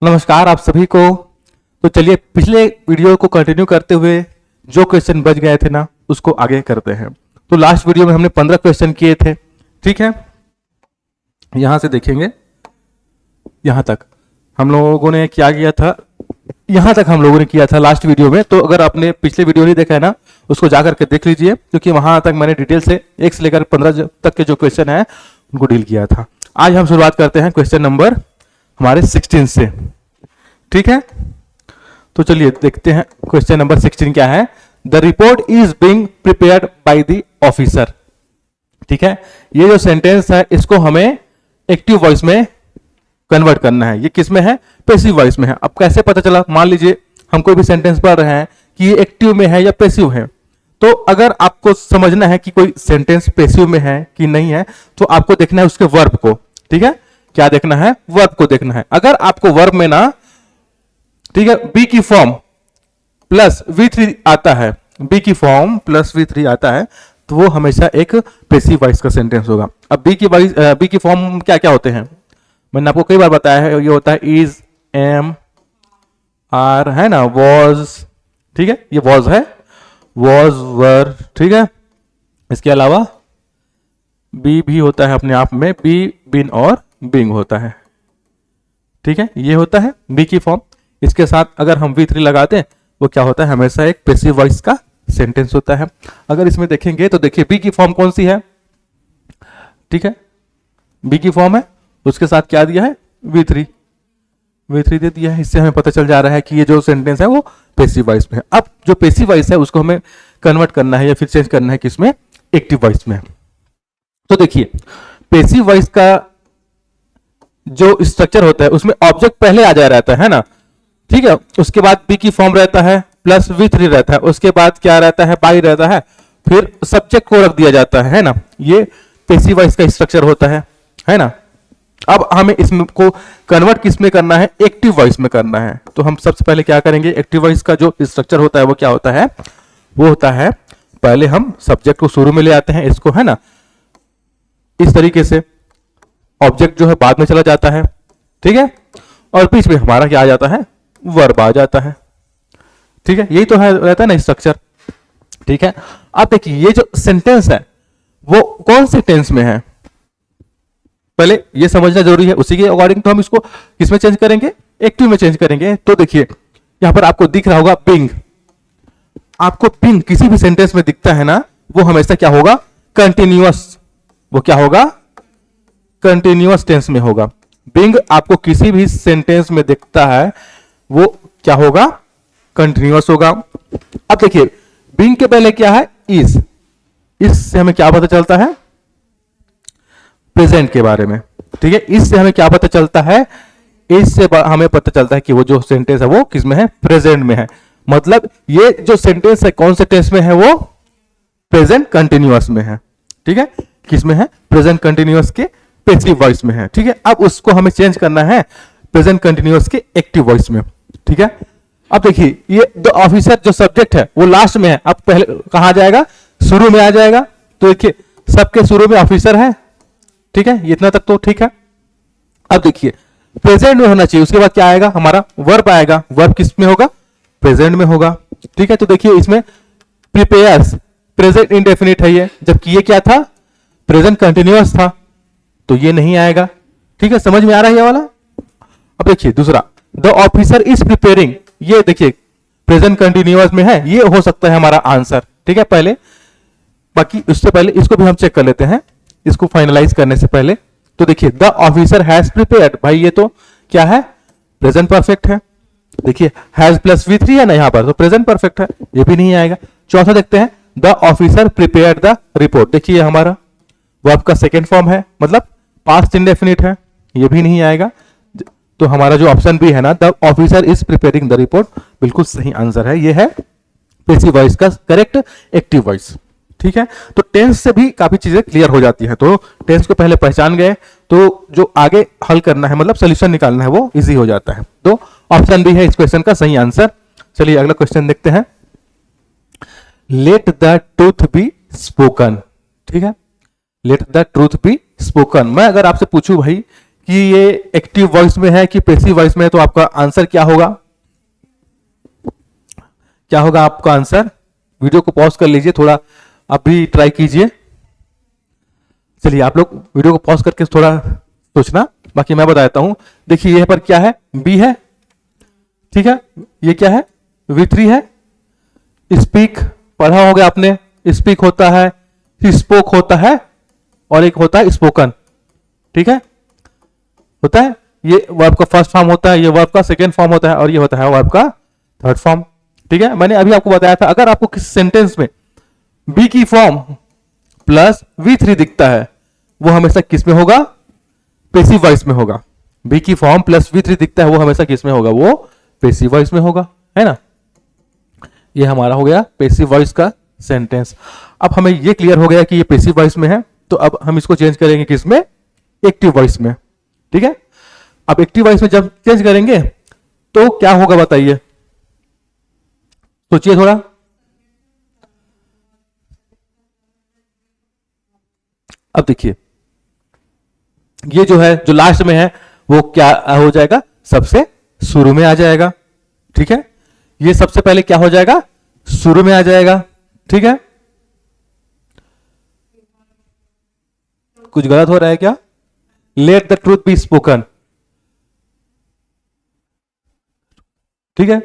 नमस्कार आप सभी को। तो चलिए पिछले वीडियो को कंटिन्यू करते हुए जो क्वेश्चन बच गए थे ना उसको आगे करते हैं। तो लास्ट वीडियो में हमने 15 क्वेश्चन किए थे, ठीक है। यहां से देखेंगे यहां तक हम लोगों ने क्या किया था, यहां तक हम लोगों ने किया था लास्ट वीडियो में। तो अगर आपने पिछले वीडियो नहीं देखा है ना उसको जाकर के देख लीजिए, क्योंकि वहां तक मैंने डिटेल से 1 से लेकर 15 तक के जो क्वेश्चन है उनको डील किया था। आज हम शुरुआत करते हैं क्वेश्चन नंबर हमारे 16 से, ठीक है। तो चलिए देखते हैं क्वेश्चन नंबर 16 क्या है। The report is being prepared by the officer, ठीक है। ये जो सेंटेंस है इसको हमें एक्टिव वॉइस में कन्वर्ट करना है। ये किस में है? पैसिव वॉइस में है। अब कैसे पता चला? मान लीजिए हम कोई भी सेंटेंस पढ़ रहे हैं कि ये एक्टिव में है या पैसिव है। तो अगर आपको समझना है कि कोई सेंटेंस पैसिव में है कि नहीं है तो आपको देखना है उसके वर्ब को, ठीक है। क्या देखना है? वर्ब को देखना है। अगर आपको वर्ब में ना, ठीक है, बी की फॉर्म प्लस V3 आता है, बी की फॉर्म प्लस V3 आता है तो वो हमेशा एक पैसिव वॉइस का सेंटेंस होगा। अब बी की फॉर्म क्या क्या होते हैं मैंने आपको कई बार बताया है। ये होता है इज, एम, आर, है ना, वॉज, ठीक है, ये वॉज है, वॉज, वर, ठीक है। इसके अलावा बी भी होता है अपने आप में, बी, बिन और बिंग होता है, ठीक है। ये होता है बी की फॉर्म। इसके साथ अगर हम V3 लगाते हैं वो क्या होता है? हमेशा एक पैसिव वॉइस का सेंटेंस होता है। अगर इसमें देखेंगे तो देखिए बी की फॉर्म कौन सी है, ठीक है, बी की फॉर्म है, उसके साथ क्या दिया है? V3 दे दिया है। इससे हमें पता चल जा रहा है कि ये जो सेंटेंस है वो पैसिव वॉइस में है। अब जो पैसिव वॉइस है उसको हमें कन्वर्ट करना है या फिर चेंज करना है किसमें? एक्टिव वॉइस में। तो देखिए पैसिव वॉइस का जो स्ट्रक्चर होता है उसमें ऑब्जेक्ट पहले आ जा रहता है ना, ठीक है। उसके बाद बी की फॉर्म रहता है प्लस V3 रहता है, उसके बाद क्या रहता है? बाई रहता है, फिर सब्जेक्ट को रख दिया जाता है ना। ये पैसिव वॉइस का स्ट्रक्चर होता है ना। अब हमें इसमें को कन्वर्ट किस में करना है? एक्टिव वॉइस में करना है। तो हम सबसे पहले क्या करेंगे? एक्टिव वॉइस का जो स्ट्रक्चर होता है वो क्या होता है? वो होता है पहले हम सब्जेक्ट को शुरू में ले आते हैं, इसको, है ना, इस तरीके से। ऑब्जेक्ट जो है बाद में चला जाता है, ठीक है, और बीच में हमारा क्या आ जाता है? वर्ब आ जाता है, ठीक है। यही तो है, रहता है ना स्ट्रक्चर, ठीक है। अब देखिए ये जो सेंटेंस है वो कौन से टेंस में है पहले ये समझना जरूरी है। उसी के अकॉर्डिंग तो हम इसको किसमें चेंज करेंगे? एक्टिव में चेंज करेंगे। तो देखिए यहां पर आपको दिख रहा होगा बिंग। आपको बिंग किसी भी सेंटेंस में दिखता है ना वो हमेशा क्या होगा? कंटिन्यूअस। वो क्या होगा? कंटिन्यूअस टेंस में होगा। बिंग आपको किसी भी सेंटेंस में दिखता है वो क्या होगा? कंटिन्यूअस होगा। अब देखिए बिंग के पहले क्या है? इज। इससे हमें क्या पता चलता है? प्रेजेंट के बारे में, ठीक है। इससे हमें क्या पता चलता है? इससे हमें पता चलता है कि वो जो सेंटेंस है वो किस में है? प्रेजेंट में है। मतलब ये जो सेंटेंस है कौन से टेंस में है? वो प्रेजेंट कंटिन्यूअस में है, ठीक है। किस में है? प्रेजेंट कंटिन्यूअस के पैसिव वॉइस में है, ठीक है। अब उसको हमें चेंज करना है प्रेजेंट कंटिन्यूअस के एक्टिव वॉइस में, ठीक है। अब देखिए ये द ऑफिसर जो सब्जेक्ट है वो लास्ट में है। अब पहले कहां जाएगा? शुरू में आ जाएगा। तो देखिए सबके शुरू में ऑफिसर है, ठीक है, इतना तक तो ठीक है। अब देखिए प्रेजेंट में होना चाहिए, उसके बाद क्या आएगा? हमारा वर्ब आएगा। वर्ब किस में होगा? प्रेजेंट में होगा, ठीक है। तो देखिए इसमें प्रिपेयर्स प्रेजेंट इंडेफिनिट है ये, जबकि ये क्या था? प्रेजेंट कंटिन्यूअस था, तो ये नहीं आएगा, ठीक है। समझ में आ रहा है ये वाला? अब देखिए दूसरा, द ऑफिसर इज प्रिपेयरिंग। ये देखिए प्रेजेंट कंटिन्यूअस में है, ये हो सकता है हमारा आंसर, ठीक है। पहले बाकी उससे पहले इसको भी हम चेक कर लेते हैं, इसको फाइनलाइज करने से पहले। तो देखिए द ऑफिसर हैज प्रिपेयर्ड, भाई ये तो क्या है? प्रेजेंट परफेक्ट है। देखिए हैज प्लस V3 है ना यहाँ पर, तो प्रेजेंट परफेक्ट है, ये भी नहीं आएगा। चौथा देखते हैं, the officer prepared the report. देखिए हमारा वर्ब का सेकेंड फॉर्म है, मतलब पास्ट इंडेफिनिट है, ये भी नहीं आएगा। तो हमारा जो ऑप्शन भी है ना, the officer is preparing the report, बिल्कुल सही आंसर है। ये है पैसिव वॉइस का करेक्ट एक्टिव वॉइस, ठीक है। तो टेंस से भी काफी चीजें क्लियर हो जाती है। तो टेंस को पहले पहचान गए तो जो आगे हल करना है, मतलब सोल्यूशन निकालना है, वो इजी हो जाता है। तो ऑप्शन भी है इस क्वेश्चन का सही आंसर। चलिए अगला क्वेश्चन देखते हैं। Let the truth be spoken, ठीक है। Let the truth be spoken. मैं अगर आपसे पूछूं भाई कि ये एक्टिव वॉइस में है कि पैसिव वॉइस में है, तो आपका आंसर क्या होगा? क्या होगा आपका आंसर? वीडियो को पॉज कर लीजिए, थोड़ा आप भी ट्राई कीजिए। चलिए आप लोग वीडियो को पॉज करके थोड़ा सोचना, बाकी मैं बता देता हूं। देखिए यहां पर क्या है? बी है, ठीक है। ये क्या है? V3 है। स्पीक पढ़ा होगा आपने, स्पीक होता है, स्पोक होता है, और एक होता है स्पोकन, ठीक है, होता है। ये वर्ब का फर्स्ट फॉर्म होता है, ये वर्ब का सेकेंड फॉर्म होता है, और ये होता है वर्ब का थर्ड फॉर्म, ठीक है। मैंने अभी आपको बताया था, अगर आपको किसी सेंटेंस में बी की फॉर्म प्लस V3 दिखता है, वो हमेशा किस में होगा? पैसिव वॉइस में होगा। बी की फॉर्म प्लस V3 दिखता है, वो हमेशा किस में होगा? वो पैसिव वॉइस में होगा, है ना। ये हमारा हो गया पैसिव वॉइस का सेंटेंस। अब हमें ये क्लियर हो गया कि ये पैसिव वॉइस में है, तो अब हम इसको चेंज करेंगे किसमें? एक्टिव वॉइस में, ठीक है। अब एक्टिव वॉइस में जब चेंज करेंगे तो क्या होगा बताइए, सोचिए थोड़ा। अब देखिए ये जो है, जो लास्ट में है, वो क्या हो जाएगा? सबसे शुरू में आ जाएगा, ठीक है। ये सबसे पहले क्या हो जाएगा? शुरू में आ जाएगा, ठीक है। कुछ गलत हो रहा है क्या? Let the truth be spoken, ठीक है,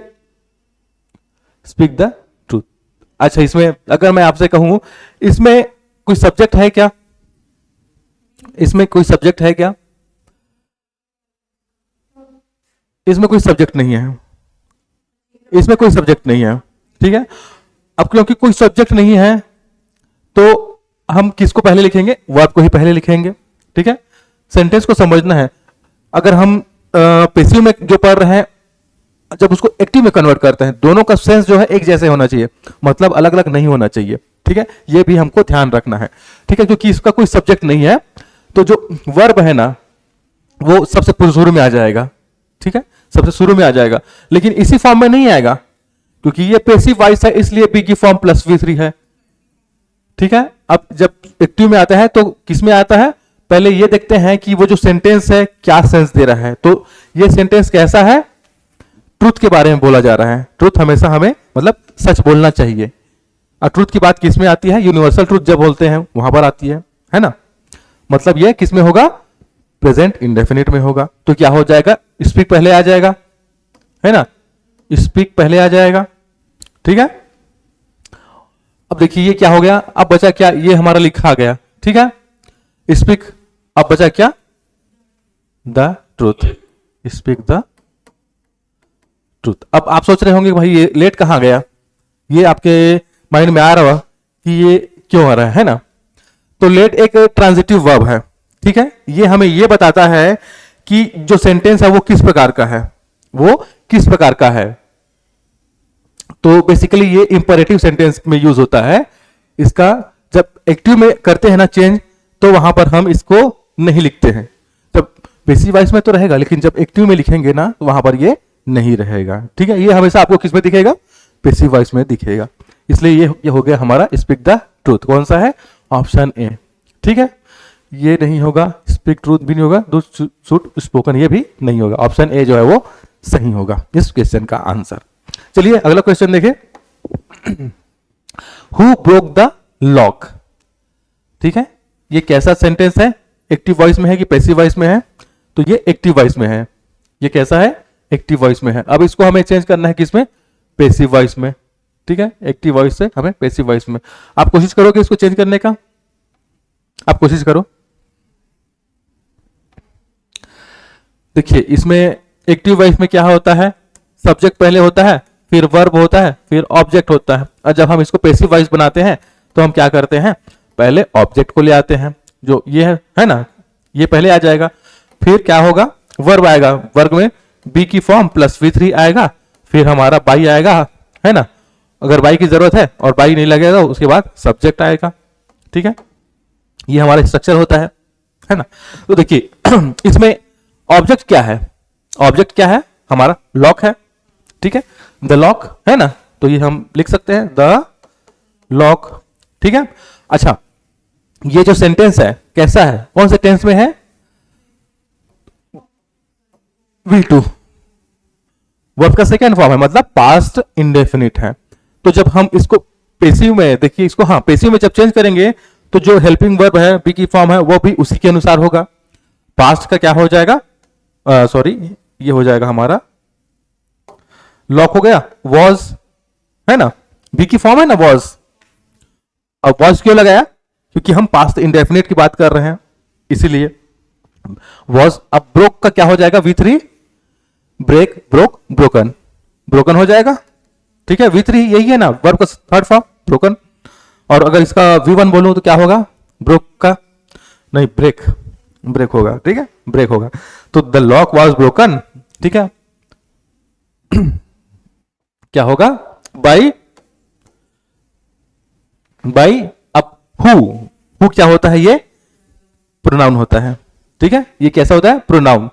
स्पीक द ट्रूथ। अच्छा, इसमें अगर मैं आपसे कहूं, इसमें कोई सब्जेक्ट है क्या? इसमें कोई सब्जेक्ट है क्या? इसमें कोई सब्जेक्ट नहीं है, इसमें कोई सब्जेक्ट नहीं है, ठीक है। अब क्योंकि कोई सब्जेक्ट नहीं है, तो हम किसको पहले लिखेंगे? वर्ब को ही पहले लिखेंगे, ठीक है। सेंटेंस को समझना है। अगर हम पैसिव में जो पढ़ रहे हैं, जब उसको एक्टिव में कन्वर्ट करते हैं, दोनों का सेंस जो है एक जैसे होना चाहिए, मतलब अलग अलग नहीं होना चाहिए, ठीक है। ये भी हमको ध्यान रखना है, ठीक है, क्योंकि इसका कोई सब्जेक्ट नहीं है, तो जो वर्ब है ना, वो सबसे शुरू में आ जाएगा, ठीक है, सबसे शुरू में आ जाएगा। लेकिन इसी फॉर्म में नहीं आएगा, क्योंकि ये पैसिव वॉइस है, इसलिए बी की फॉर्म प्लस V3 है, ठीक है। अब जब एक्टिव में आता है तो किस में आता है? पहले ये देखते हैं कि वो जो सेंटेंस है क्या सेंस दे रहा है। तो ये सेंटेंस कैसा है? ट्रूथ के बारे में बोला जा रहा है। ट्रूथ हमेशा हमें मतलब सच बोलना चाहिए। और ट्रूथ की बात किस में आती है? यूनिवर्सल ट्रूथ जब बोलते हैं वहां पर आती है ना। मतलब ये किस में होगा? प्रेजेंट इंडेफिनिट में होगा। तो क्या हो जाएगा? स्पीक पहले आ जाएगा, है ना, स्पीक पहले आ जाएगा, ठीक है। अब देखिए ये क्या हो गया? अब बचा क्या? ये हमारा लिखा गया, ठीक है, स्पीक। अब बचा क्या? The truth, speak the truth. अब आप सोच रहे होंगे भाई ये लेट कहां गया? ये आपके माइंड में आ रहा होगा कि ये क्यों आ रहा है ना। तो लेट एक ट्रांजिटिव वर्ब है, ठीक है। ये हमें ये बताता है कि जो सेंटेंस है वो किस प्रकार का है, वो किस प्रकार का है। तो बेसिकली ये इंपरेटिव सेंटेंस में यूज होता है। इसका जब एक्टिव में करते हैं ना चेंज, तो वहां पर हम इसको नहीं लिखते हैं। जब पैसिव वॉइस में तो रहेगा, लेकिन जब एक्टिव में लिखेंगे ना, तो वहां पर ये नहीं रहेगा, ठीक है। ये हमेशा आपको किस में दिखेगा? पैसिव वॉइस में दिखेगा। इसलिए ये हो गया हमारा स्पीक द ट्रूथ। कौन सा है? ऑप्शन ए, ठीक है। ये नहीं होगा, स्पीक ट्रूथ भी नहीं होगा, दो शुड स्पोकन ये भी नहीं होगा। ऑप्शन ए जो है वो सही होगा इस क्वेश्चन का आंसर। चलिए अगला क्वेश्चन देखें। हु ब्रोक द लॉक, ठीक है। ये कैसा सेंटेंस है? एक्टिव वॉइस में है कि पैसिव वॉइस में है? तो ये एक्टिव वॉइस में है। ये कैसा है? एक्टिव वॉइस में है। अब इसको हमें चेंज करना है किसमें? पैसिव वॉइस में, ठीक है। एक्टिव वॉइस से हमें पैसिव वॉइस में। आप कोशिश करोगे इसको चेंज करने का? आप कोशिश करो। देखिए इसमें एक्टिव वॉइस में क्या होता है? सब्जेक्ट पहले होता है, फिर वर्ब होता है, फिर ऑब्जेक्ट होता है। और जब हम इसको पैसिव वॉइस बनाते हैं तो हम क्या करते हैं? पहले ऑब्जेक्ट को ले आते हैं, जो ये है ना, ये पहले आ जाएगा। फिर क्या होगा? वर्ब आएगा, वर्ब में बी की फॉर्म प्लस V3 आएगा, फिर हमारा बाई आएगा, है ना। अगर बाई की जरूरत है और बाई नहीं लगेगा उसके बाद सब्जेक्ट आएगा, ठीक है। ये हमारा स्ट्रक्चर होता है ना। तो देखिए इसमें ऑब्जेक्ट क्या है? ऑब्जेक्ट क्या है? हमारा लॉक है, ठीक है, द लॉक, है ना। तो ये हम लिख सकते हैं द लॉक, ठीक है। अच्छा, ये जो सेंटेंस है कैसा है? कौन से टेंस में है? V2 वर्ब का सेकेंड फॉर्म है, मतलब पास्ट इंडेफिनिट है। तो जब हम इसको पेसिव में, देखिए इसको, हाँ पेसिव में जब चेंज करेंगे तो जो हेल्पिंग वर्ब है बी की फॉर्म है वो भी उसी के अनुसार होगा। पास्ट का क्या हो जाएगा, सॉरी ये हो जाएगा हमारा लॉक हो गया, वॉज है ना, बी की फॉर्म है ना वॉज। अब वॉज क्यों लगाया, क्योंकि हम पास्ट इंडेफिनिट की बात कर रहे हैं इसीलिए वॉज। अब ब्रोक का क्या हो जाएगा, V3 break, broke, broken, broken हो जाएगा। ठीक है, V3 यही है ना वर्ब का थर्ड फॉर्म, ब्रोकन। और अगर इसका V1 बोलूं तो क्या होगा, ब्रोक का नहीं, ब्रेक, ब्रेक होगा। ठीक है, ब्रेक होगा। तो द लॉक वॉज ब्रोकन, ठीक है, क्या होगा, बाई, बाई। अब हु क्या होता है, ये प्रोनाउन होता है। ठीक है, ये कैसा होता है, प्रोनाउन।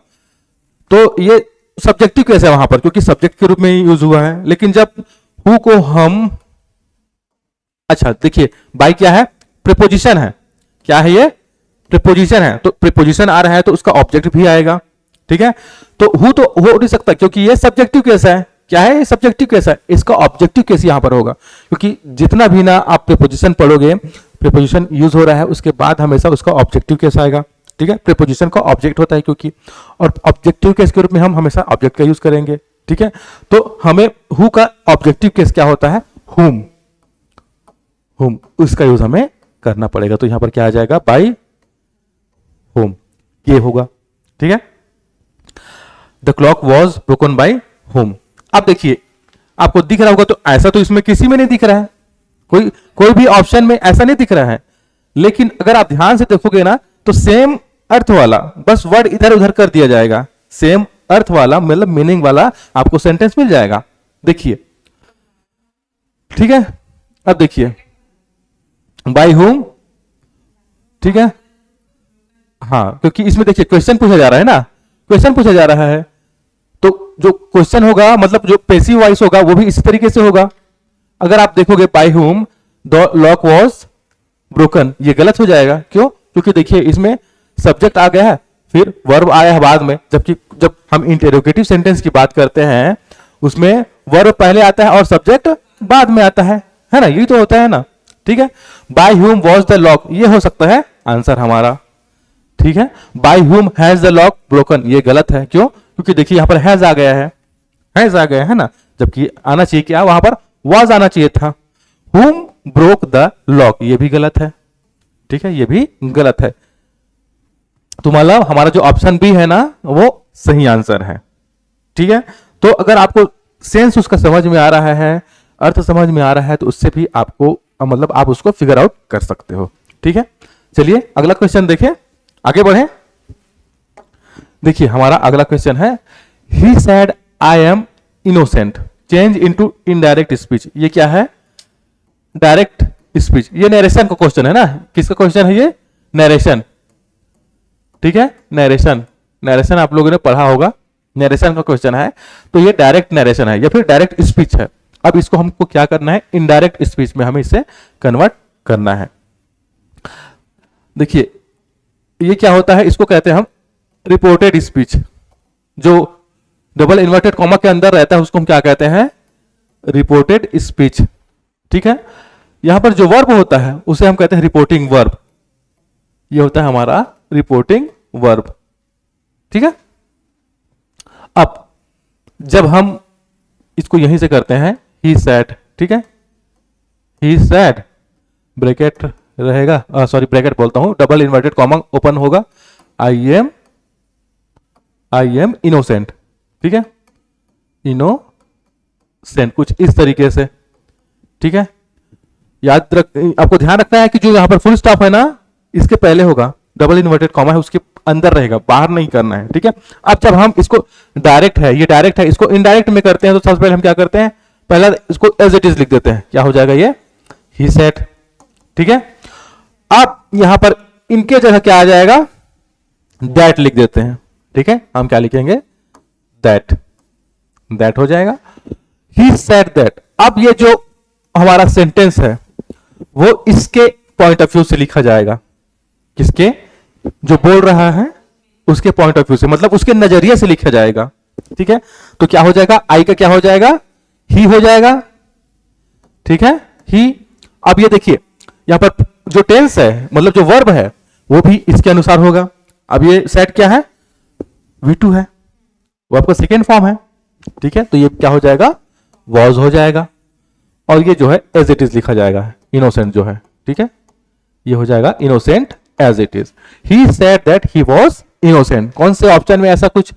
तो ये सब्जेक्टिव कैसे है वहां पर, क्योंकि सब्जेक्ट के रूप में यूज हुआ है। लेकिन जब हु को हम, अच्छा देखिए बाई क्या है, प्रीपोजिशन है। क्या है ये, प्रीपोजिशन है। तो प्रीपोजिशन आ रहा है तो उसका ऑब्जेक्ट भी आएगा। ठीक है, तो हु तो हो नहीं सकता क्योंकि ये सब्जेक्टिव केस है। क्या है, ये सब्जेक्टिव केस है, इसका ऑब्जेक्टिव केस यहां पर होगा। क्योंकि जितना भी ना आप प्रीपोजिशन पढ़ोगे, प्रीपोजिशन यूज हो रहा है उसके बाद हमेशा उसका ऑब्जेक्टिव केस आएगा। ठीक है, प्रीपोजिशन का ऑब्जेक्ट होता है क्योंकि, और ऑब्जेक्टिव केस के रूप में हम हमेशा ऑब्जेक्ट का यूज करेंगे। ठीक है, तो हमें हु का ऑब्जेक्टिव केस क्या होता है, हुम, हुम, उसका यूज हमें करना पड़ेगा। तो यहां पर क्या आ जाएगा, बाई होम, ये होगा। ठीक है, the clock was broken by home. अब देखिए आपको दिख रहा होगा, तो ऐसा तो इसमें किसी में नहीं दिख रहा है, कोई भी ऑप्शन में ऐसा नहीं दिख रहा है। लेकिन अगर आप ध्यान से देखोगे ना तो सेम अर्थ वाला, बस वर्ड इधर उधर कर दिया जाएगा, सेम अर्थ वाला मतलब मीनिंग वाला आपको सेंटेंस मिल जाएगा। देखिए, ठीक है, अब देखिए बाय होम। ठीक है, हाँ, क्योंकि इसमें देखिए क्वेश्चन पूछा जा रहा है ना, क्वेश्चन पूछा जा रहा है, तो जो क्वेश्चन होगा मतलब जो पैसिव वॉइस होगा वो भी इसी तरीके से होगा। अगर आप देखोगे by whom the lock was broken, ये गलत हो जाएगा। क्यों, क्योंकि देखिए इसमें सब्जेक्ट आ गया है, फिर वर्ब आया है बाद में, जबकि जब हम इंटेरोगेटिव सेंटेंस की बात करते हैं उसमें वर्ब पहले आता है और सब्जेक्ट बाद में आता है ना, यही तो होता है ना। ठीक है, by whom was the lock, ये हो सकता है आंसर हमारा। ठीक है, by whom has the lock broken, ये गलत है। क्यों, क्योंकि देखिए यहां पर हैज आ गया है, हैज आ गया है ना, जबकि आना चाहिए क्या, वहां पर वॉज आना चाहिए था। हुम ब्रोक द लॉक, ये भी गलत है। ठीक है, ये भी गलत है। तो मतलब हमारा जो ऑप्शन बी है ना वो सही आंसर है। ठीक है, तो अगर आपको सेंस उसका समझ में आ रहा है, अर्थ समझ में आ रहा है, तो उससे भी आपको मतलब आप उसको फिगर आउट कर सकते हो। ठीक है, चलिए अगला क्वेश्चन देखें, आगे बढ़े। देखिए हमारा अगला क्वेश्चन है, he said I am innocent change into indirect speech. ये क्या है, डायरेक्ट स्पीच। ये नरेशन का क्वेश्चन है ना, किसका क्वेश्चन है ये, नरेशन। ठीक है, नरेशन, नरेशन आप लोगों ने पढ़ा होगा, नरेशन का क्वेश्चन है। तो ये डायरेक्ट नरेशन है या फिर डायरेक्ट स्पीच है। अब इसको हमको क्या करना है, इनडायरेक्ट स्पीच में हमें इसे कन्वर्ट करना है। देखिए ये क्या होता है, इसको कहते हैं हम रिपोर्टेड स्पीच। जो डबल इन्वर्टेड कॉमा के अंदर रहता है उसको हम क्या कहते हैं, रिपोर्टेड स्पीच। ठीक है, यहां पर जो वर्ब होता है उसे हम कहते हैं रिपोर्टिंग वर्ब। ये होता है हमारा रिपोर्टिंग वर्ब। ठीक है, अब जब हम इसको यहीं से करते हैं, ही सेड, ठीक है, ही सेड, ब्रैकेट रहेगा, सॉरी ब्रैकेट बोलता हूं, डबल इन्वर्टेड कॉमा ओपन होगा, आई एम इनोसेंट। ठीक है, इनोसेंट, कुछ इस तरीके से। ठीक है, याद रख, आपको ध्यान रखना है कि जो यहां पर फुल स्टॉप है ना इसके पहले होगा, डबल इन्वर्टेड कॉमा है उसके अंदर रहेगा, बाहर नहीं करना है। ठीक है, अब जब हम इसको डायरेक्ट है, ये डायरेक्ट है, इसको इनडायरेक्ट में करते हैं तो सबसे पहले हम क्या करते हैं, पहला इसको एज इट इज लिख देते हैं। क्या हो जाएगा ये, ही सेड। ठीक है, अब यहां पर इनके जगह क्या आ जाएगा, दैट लिख देते हैं। ठीक है, हम क्या लिखेंगे, दैट, दैट हो जाएगा, ही सेड दैट। अब ये जो हमारा सेंटेंस है वो इसके पॉइंट ऑफ व्यू से लिखा जाएगा, किसके, जो बोल रहा है उसके पॉइंट ऑफ व्यू से, मतलब उसके नजरिए से लिखा जाएगा। ठीक है, तो क्या हो जाएगा, आई का क्या हो जाएगा, ही हो जाएगा। ठीक है, ही। अब ये देखिए यहां पर जो टेंस है मतलब जो वर्ब है वो भी इसके अनुसार होगा। अब ये सेट क्या है, V2 है, वो आपका सेकेंड फॉर्म है। ठीक है, तो ये क्या हो जाएगा, वॉज हो जाएगा, और ये जो है एज इट इज लिखा जाएगा, इनोसेंट जो है। ठीक है, ये हो जाएगा innocent as it is. He said that he was innocent. कौन से ऑप्शन में ऐसा कुछ,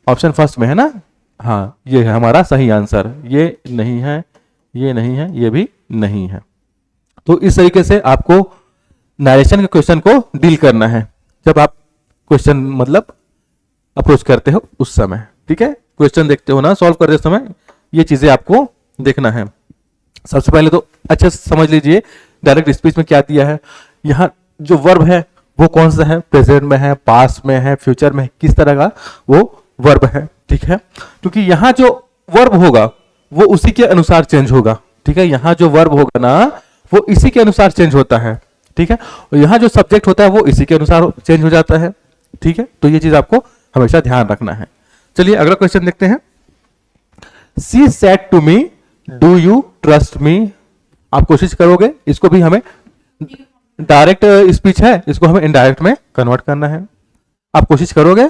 ऑप्शन फर्स्ट में है ना, हाँ ये है हमारा सही आंसर। ये नहीं है, ये नहीं है, ये भी नहीं है। तो इस तरीके से आपको नरेशन के क्वेश्चन को डील करना है जब आप क्वेश्चन मतलब अप्रोच करते हो उस समय। ठीक है, क्वेश्चन देखते हो ना सॉल्व करते समय, ये चीजें आपको देखना है। सबसे पहले तो अच्छे से समझ लीजिए डायरेक्ट स्पीच में क्या दिया है। यहाँ जो वर्ब है वो कौन सा है, प्रेजेंट में है, पास्ट में है, फ्यूचर में है, किस तरह का वो वर्ब है। ठीक है, क्योंकि यहाँ जो वर्ब होगा वो उसी के अनुसार चेंज होगा। ठीक है, यहाँ जो वर्ब होगा ना वो इसी के अनुसार चेंज होता है। ठीक है, और यहाँ जो सब्जेक्ट होता है वो इसी के अनुसार चेंज हो जाता है। ठीक है, तो ये चीज आपको हमेशा ध्यान रखना है। चलिए अगला क्वेश्चन देखते हैं। She said to me do you trust me. आप कोशिश करोगे, इसको भी हमें डायरेक्ट स्पीच है, इसको हमें इनडायरेक्ट में कन्वर्ट करना है। आप कोशिश करोगे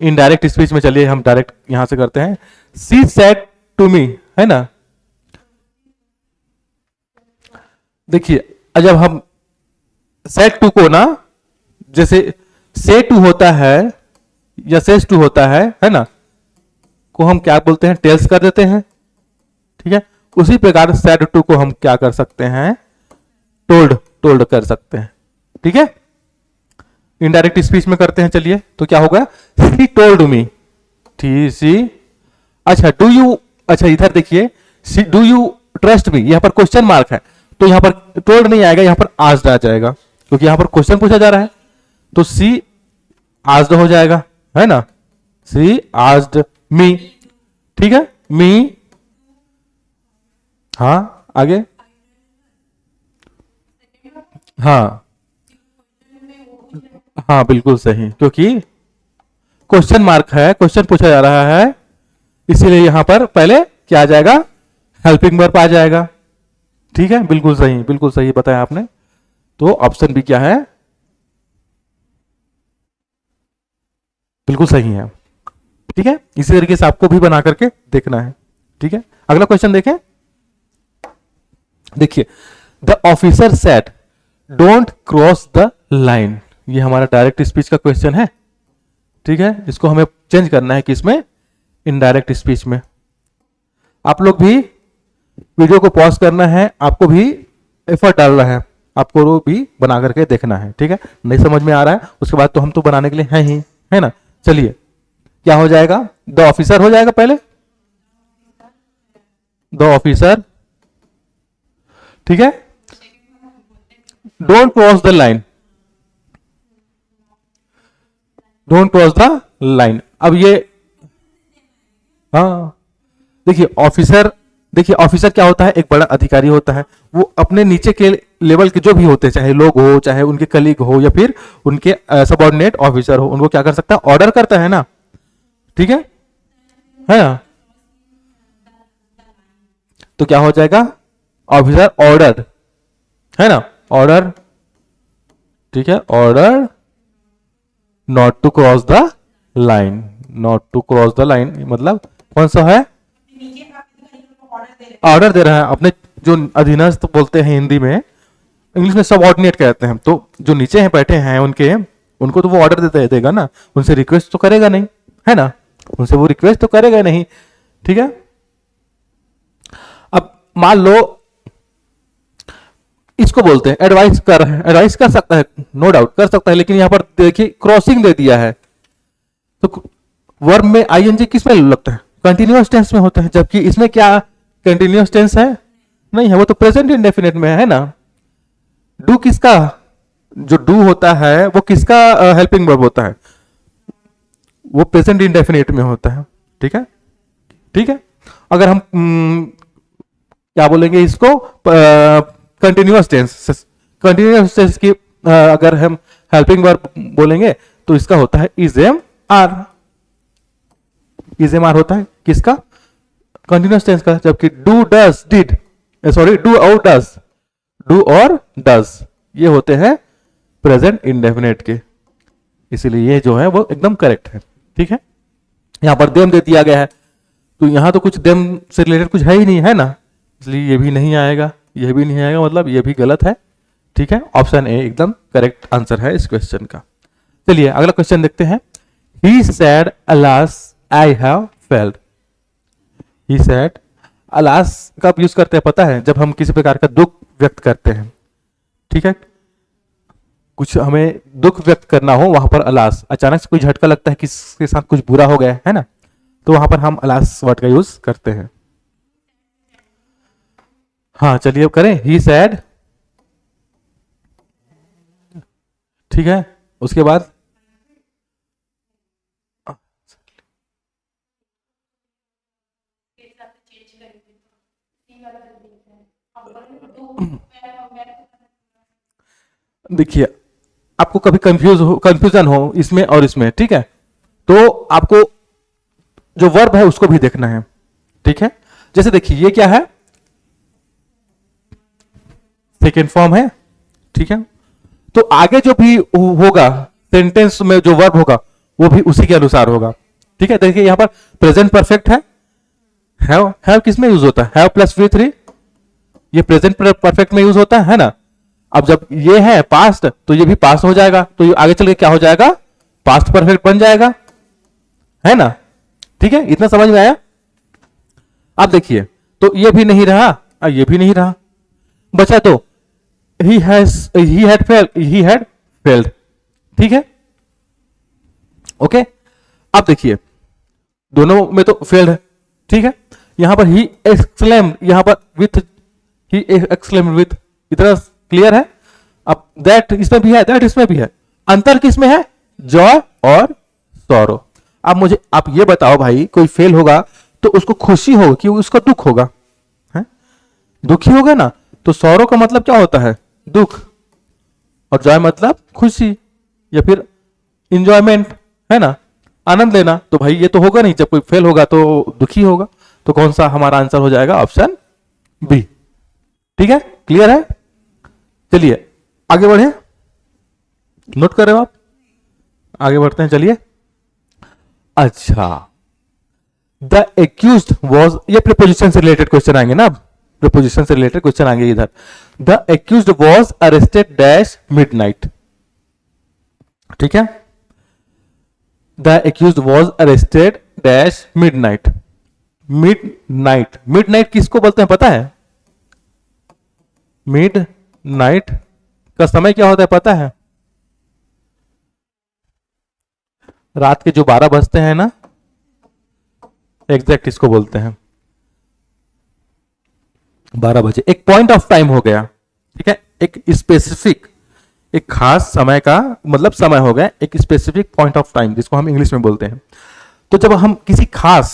इनडायरेक्ट स्पीच में। चलिए हम डायरेक्ट यहां से करते हैं। सी सेड टू मी, है ना। देखिए जब हम सेड टू को ना, जैसे से टू होता है या सेस टू होता है ना, को हम क्या बोलते हैं, टेल्स कर देते हैं। ठीक है, उसी प्रकार सेड टू को हम क्या कर सकते हैं, टोल्ड टोल्ड कर सकते हैं। ठीक है, इनडायरेक्ट स्पीच में करते हैं। चलिए तो क्या होगा, सी टोल्ड मी, ठीक सी। अच्छा डू यू, अच्छा इधर देखिए, डू यू ट्रस्ट मी, यहां पर क्वेश्चन मार्क है तो यहां पर टोल्ड नहीं आएगा, यहां पर आस्क्ड आ जाएगा, क्योंकि यहां पर क्वेश्चन पूछा जा रहा है। तो सी आस्क्ड हो जाएगा, है ना, सी आस्क्ड मी। ठीक है, मी। हाँ आगे, हाँ हाँ बिल्कुल सही, क्योंकि क्वेश्चन मार्क है, क्वेश्चन पूछा जा रहा है, इसीलिए यहां पर पहले क्या आ जाएगा, हेल्पिंग वर्ब आ जाएगा। ठीक है, बिल्कुल सही बताया आपने। तो ऑप्शन बी क्या है, बिल्कुल सही है। ठीक है, इसी तरीके से आपको भी बना करके देखना है। ठीक है, अगला क्वेश्चन देखें। देखिए, the officer said don't cross the line. ये हमारा डायरेक्ट स्पीच का क्वेश्चन है। ठीक है, इसको हमें चेंज करना है किसमें, इनडायरेक्ट स्पीच में। आप लोग भी वीडियो को पॉज करना है, आपको भी एफर्ट डालना है, आपको वो भी बना करके देखना है। ठीक है, नहीं समझ में आ रहा है उसके बाद तो हम तो बनाने के लिए हैं ही, है ना। चलिए क्या हो जाएगा, द ऑफिसर हो जाएगा पहले, द ऑफिसर। ठीक है, don't cross the line, don't cross the line. अब ये हाँ देखिए ऑफिसर, देखिए ऑफिसर क्या होता है, एक बड़ा अधिकारी होता है। वो अपने नीचे के लेवल के जो भी होते हैं, चाहे लोग हो, चाहे उनके कलीग हो, या फिर उनके सबऑर्डिनेट ऑफिसर हो, उनको क्या कर सकता है, ऑर्डर करता है ना। ठीक है ना। तो क्या हो जाएगा, ऑफिसर ऑर्डर, है ना, ऑर्डर। ठीक है, order not to cross the line, not to cross the line मतलब कौन सा है, ऑर्डर दे रहा है अपने जो अधीनस्थ बोलते हैं हिंदी में, इंग्लिश में सबऑर्डिनेट कहते हैं। तो जो नीचे हैं बैठे हैं उनके, उनको तो वो ऑर्डर देगा ना, उनसे रिक्वेस्ट तो करेगा नहीं, है ना, उनसे वो रिक्वेस्ट तो करेगा नहीं। ठीक है, अब मान लो इसको बोलते हैं एडवाइस कर रहे हैं, एडवाइस कर सकता है, नो डाउट कर सकता है, लेकिन यहां पर देखिए क्रॉसिंग दे दिया है। तो वर्ब में आईएनजी किस में लगता है, कंटिन्यूअस टेंस में होता है, जबकि इसमें क्या कंटिन्यूअस टेंस है नहीं है, वो तो प्रेजेंट इंडेफिनिट में है ना। डू किसका, जो डू होता है वो किसका हेल्पिंग वर्ब होता है, वो प्रेजेंट इंडेफिनिट में होता है। ठीक है, ठीक है, अगर हम क्या बोलेंगे इसको, कंटिन्यूअस टेंस, कंटिन्यूअस टेंस की अगर हम हेल्पिंग वर्ब बोलेंगे तो इसका होता है is am are. Is am are होता है किसका? कंटिन्यूअस टेंस का। जबकि do does did, sorry do और डस, डू और डस ये होते हैं प्रेजेंट इंडेफिनेट के, इसीलिए ये जो है वो एकदम करेक्ट है। ठीक है, यहां पर देम दे दिया गया है, तो यहां तो कुछ देम से रिलेटेड कुछ है ही नहीं, है ना, इसलिए ये भी नहीं आएगा, ये भी नहीं आएगा, मतलब ये भी गलत है। ठीक है, ऑप्शन ए एकदम करेक्ट आंसर है इस क्वेश्चन का। चलिए अगला क्वेश्चन देखते हैं। He said alas I have failed. He said, alas का यूज करते हैं पता है, जब हम किसी प्रकार का दुख व्यक्त करते हैं। ठीक है, कुछ हमें दुख व्यक्त करना हो, वहां पर अलास, अचानक से कोई झटका लगता है किसके साथ कुछ बुरा हो गया है ना, तो वहां पर हम अलास वर्ड का यूज करते हैं। हाँ चलिए अब करें, ही सैड। ठीक है, उसके बाद देखिए आपको कभी कंफ्यूजन हो इसमें और इसमें, ठीक है, तो आपको जो वर्ब है उसको भी देखना है। ठीक है, जैसे देखिए ये क्या है, सेकेंड फॉर्म है। ठीक है, तो आगे जो भी होगा सेंटेंस में जो वर्ब होगा वो भी उसी के अनुसार होगा। ठीक है, देखिए यहां पर प्रेजेंट परफेक्ट है, हैव किस में यूज होता है, हैव प्लस V3, ये प्रेजेंट परफेक्ट में यूज होता है ना। अब जब ये है पास्ट तो ये भी पास्ट हो जाएगा, तो ये आगे चल के क्या हो जाएगा, पास्ट परफेक्ट बन जाएगा, है ना। ठीक है, इतना समझ में आया। अब देखिए तो ये भी नहीं रहा, ये भी नहीं रहा, बचा तो he had failed। ठीक है, ओके। अब देखिए दोनों में तो फेल्ड है। ठीक है, यहां पर ही एक्सक्लेम्ड, यहां पर विथ, ही एक्सक्लेम्ड विथ, इतना क्लियर है। अब दैट इसमें भी है, दैट इसमें भी है, अंतर किसमें है, जॉय और सॉरो। अब मुझे आप ये बताओ भाई, कोई फेल होगा तो उसको खुशी होगी कि उसका दुख होगा, है दुखी होगा ना, तो सॉरो का मतलब क्या होता है, दुख, और जॉय मतलब खुशी या फिर इंजॉयमेंट, है ना, आनंद लेना। तो भाई ये तो होगा नहीं, जब कोई फेल होगा तो दुखी होगा, तो कौन सा हमारा आंसर हो जाएगा, ऑप्शन बी। ठीक है, क्लियर है। चलिए आगे बढ़े, नोट कर रहे हो आप, आगे बढ़ते हैं, चलिए। अच्छा, द एक्यूज्ड वाज, ये प्रीपोजिशन से रिलेटेड क्वेश्चन आएंगे ना, अब प्रीपोजिशन से रिलेटेड क्वेश्चन आएंगे इधर। The accused was arrested dash midnight. ठीक है, the accused was arrested dash midnight. Midnight किसको बोलते हैं पता है, मिडनाइट का समय क्या होता है पता है, रात के जो 12 बजते हैं ना, एग्जैक्ट इसको बोलते हैं 12 बजे, एक पॉइंट ऑफ टाइम हो गया। ठीक है, एक स्पेसिफिक, एक खास समय का मतलब समय हो गया, एक स्पेसिफिक पॉइंट ऑफ टाइम जिसको हम इंग्लिश में बोलते हैं। तो जब हम किसी खास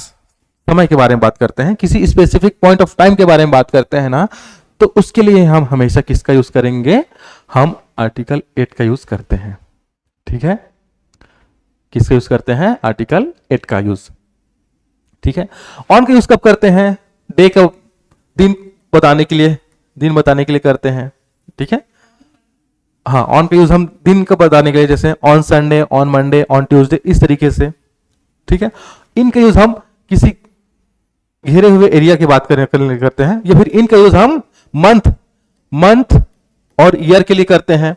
समय के बारे में बात करते हैं, किसी स्पेसिफिक पॉइंट ऑफ टाइम के बारे में बात करते हैं ना, तो उसके लिए हम हमेशा किसका यूज करेंगे, हम आर्टिकल 8 का यूज करते हैं। ठीक है, किसका यूज करते हैं, आर्टिकल 8 का यूज। ठीक है, ऑन का यूज कब करते हैं, डे का, दिन बताने के लिए, दिन बताने के लिए करते हैं। ठीक है, हाँ ऑन का यूज हम दिन का बताने के लिए, जैसे on Sunday, on Monday, on Tuesday, इस तरीके से। ठीक है, इनका यूज हम किसी घेरे हुए एरिया की बात करते हैं, या फिर इनका यूज हम मंथ और ईयर के लिए करते हैं,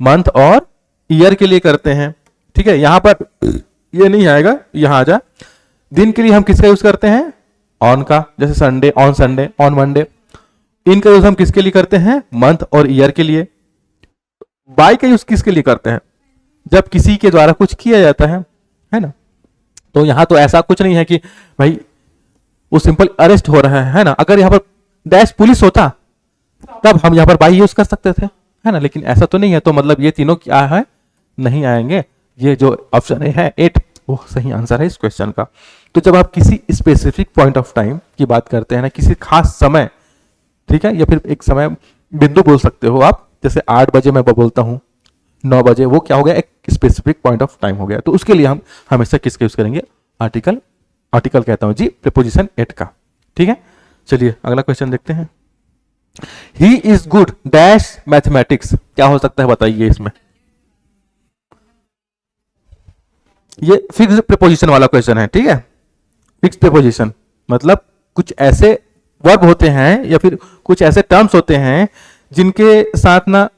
मंथ और ईयर के लिए करते हैं। ठीक है, यहां पर ये नहीं आएगा, यहां आ जा। दिन के लिए हम किसका यूज करते हैं, ऑन का, जैसे Sunday, on Sunday, on Monday. इनका यूज हम किसके लिए करते हैं, मंथ और ईयर के लिए। बाय का यूज किसके लिए करते हैं, जब किसी के द्वारा कुछ किया जाता है ना। तो यहां तो ऐसा कुछ नहीं है कि भाई वो सिंपल अरेस्ट हो रहा है ना, अगर यहां पर डैश पुलिस होता तब हम यहां पर बाय यूज कर सकते थे, है ना, लेकिन ऐसा तो नहीं है, तो मतलब ये तीनों क्या है, नहीं आएंगे। ये जो ऑप्शन है 8 वो सही आंसर है इस क्वेश्चन का। तो जब आप किसी स्पेसिफिक पॉइंट ऑफ टाइम की बात करते हैं ना, किसी खास समय, ठीक है, या फिर एक समय बिंदु बोल सकते हो आप, जैसे 8 बजे मैं बोलता हूं, 9 बजे, वो क्या हो गया, एक स्पेसिफिक पॉइंट ऑफ टाइम हो गया। तो उसके लिए हम हमेशा किसका यूज करेंगे? आर्टिकल, आर्टिकल कहता हूं जी प्रीपोजिशन एट का। ठीक है, चलिए अगला क्वेश्चन देखते हैं। He is good dash mathematics, क्या हो सकता है बताइए इसमें? ये फिक्स प्रीपोजिशन वाला क्वेश्चन है। ठीक है, फिक्स प्रीपोजिशन मतलब कुछ ऐसे वर्ब होते हैं या फिर कुछ ऐसे टर्म्स होते हैं जिनके साथ ना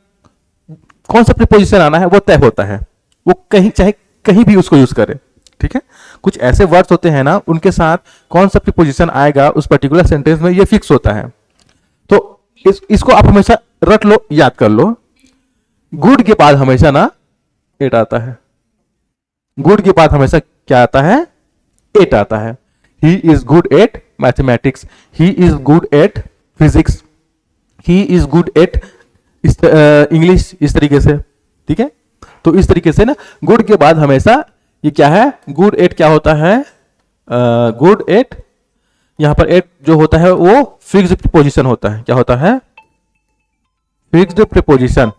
कौन सा प्रीपोजिशन आना है वो तय होता है, वो कहीं चाहे कहीं भी उसको यूज करें। ठीक है, कुछ ऐसे वर्ड्स होते हैं ना उनके साथ कौन सा प्रीपोजिशन आएगा उस पर्टिकुलर सेंटेंस में, ये फिक्स होता है। तो इसको आप हमेशा रट लो, याद कर लो। गुड के बाद हमेशा ना एट आता है, गुड के बाद हमेशा क्या आता है? एट आता है। He is good at mathematics, he is good at physics, he is good at English, इस तरीके से। ठीक है, तो इस तरीके से ना गुड के बाद हमेशा ये क्या है? गुड एट क्या होता है? गुड एट, यहां पर एट जो होता है वो फिक्स्ड प्रीपोजिशन होता है। क्या होता है? Fixed preposition.